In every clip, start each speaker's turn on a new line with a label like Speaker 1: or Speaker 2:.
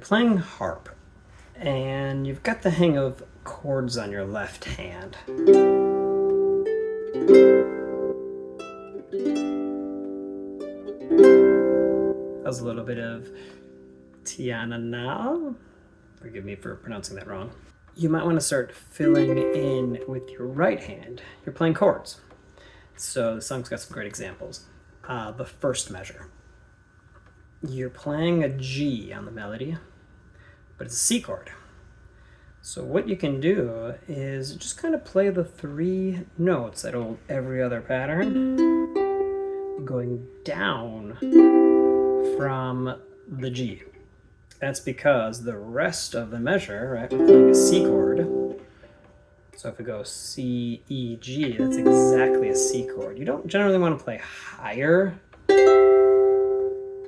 Speaker 1: Playing harp, and you've got the hang of chords on your left hand. That was a little bit of Teann A-Nall. Forgive me for pronouncing that wrong. You might want to start filling in with your right hand. You're playing chords. So the song's got some great examples. The first measure. You're playing a G on the melody, but it's a C chord. So what you can do is just kind of play the three notes that hold every other pattern, going down from the G. That's because the rest of the measure, right, we're playing a C chord. So if we go C, E, G, that's exactly a C chord. You don't generally want to play higher,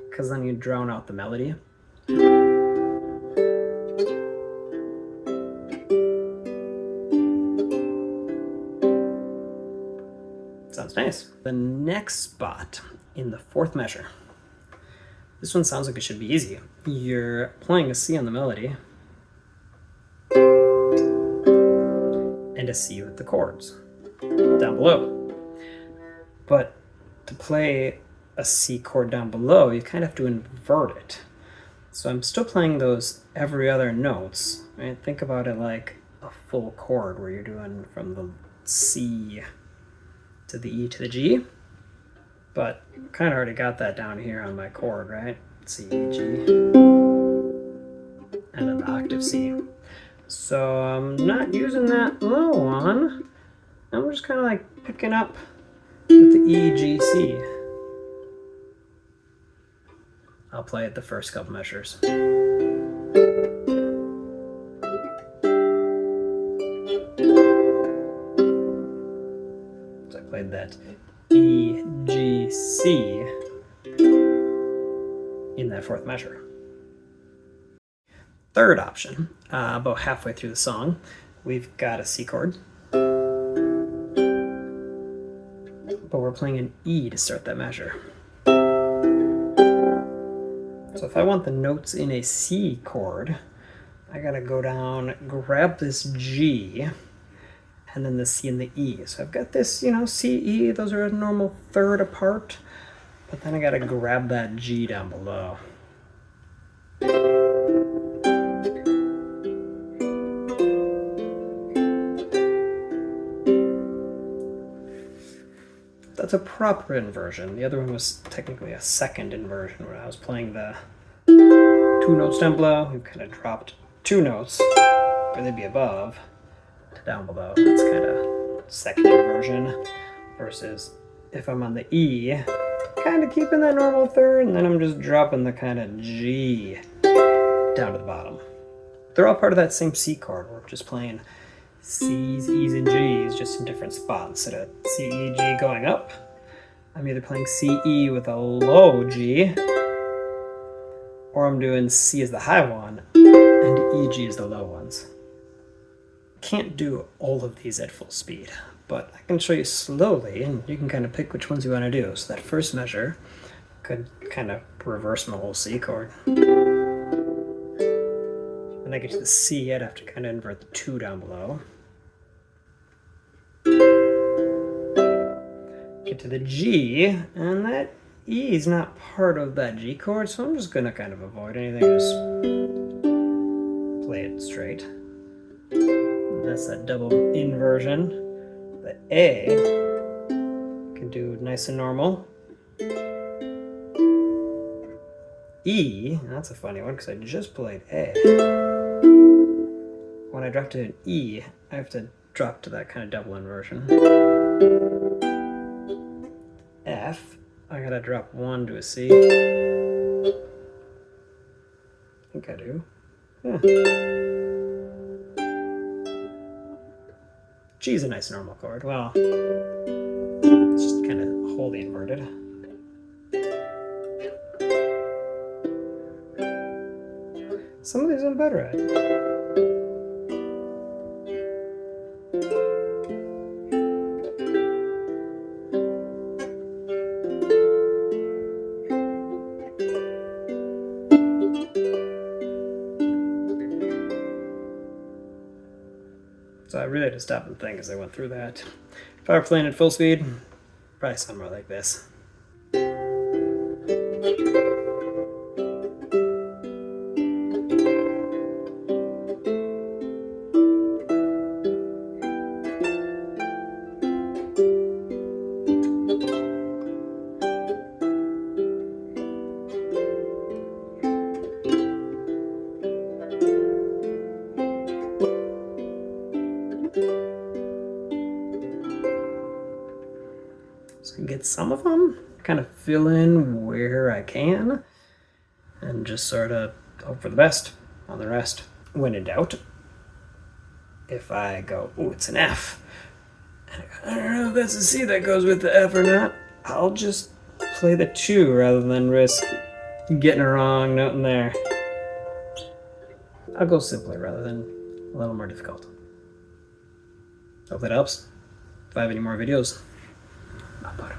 Speaker 1: because then you drown out the melody. Sounds nice. The next spot in the fourth measure. This one sounds like it should be easy. You're playing a C on the melody and a C with the chords down below. But to play a C chord down below, you kind of have to invert it. So I'm still playing those every other notes. Right? Think about it like a full chord where you're doing from the C to the E to the G. But kind of already got that down here on my chord, right? C, E, G, and then the octave C. So I'm not using that low one. I'm just kind of like picking up with the E, G, C. I'll play it the first couple measures. So I played that E, G, C in that fourth measure. Third option, about halfway through the song, we've got a C chord, but we're playing an E to start that measure. So if I want the notes in a C chord, I gotta go down, grab this G, and then the C and the E. So I've got this, C, E, those are a normal third apart, but then I gotta grab that G down below. That's a proper inversion. The other one was technically a second inversion where I was playing the two notes down below. We've kind of dropped two notes where they'd be above to down below. That's kind of second inversion versus if I'm on the E, kind of keeping that normal third, and then I'm just dropping the kind of G down to the bottom. They're all part of that same C chord. We're just playing C's, E's, and G's just in different spots. Instead of C, E, G going up, I'm either playing C, E with a low G, or I'm doing C as the high one and E, G as the low ones. Can't do all of these at full speed, but I can show you slowly, and you can kind of pick which ones you want to do. So that first measure could kind of reverse my whole C chord. When I get to the C, I'd have to kind of invert the two down below. Get to the G, and that E is not part of that G chord, so I'm just going to kind of avoid anything, just play it straight. And that's that double inversion. The A can do nice and normal. E, that's a funny one because I just played A. When I drop to an E, I have to drop to that kind of double inversion. F, I gotta drop one to a C. I think I do. Yeah. G is a nice normal chord. Well, it's just kind of wholly inverted. Some of these I'm better at. So I really had to stop and think as I went through that. If I were playing at full speed, probably sound more like this. So I can get some of them, kind of fill in where I can, and just sort of hope for the best on the rest. When in doubt, if I go, oh, it's an F, and I don't know if that's a C that goes with the F or not, I'll just play the 2 rather than risk getting a wrong note in there. I'll go simpler rather than a little more difficult. Hope that helps. If I have any more videos, I'll put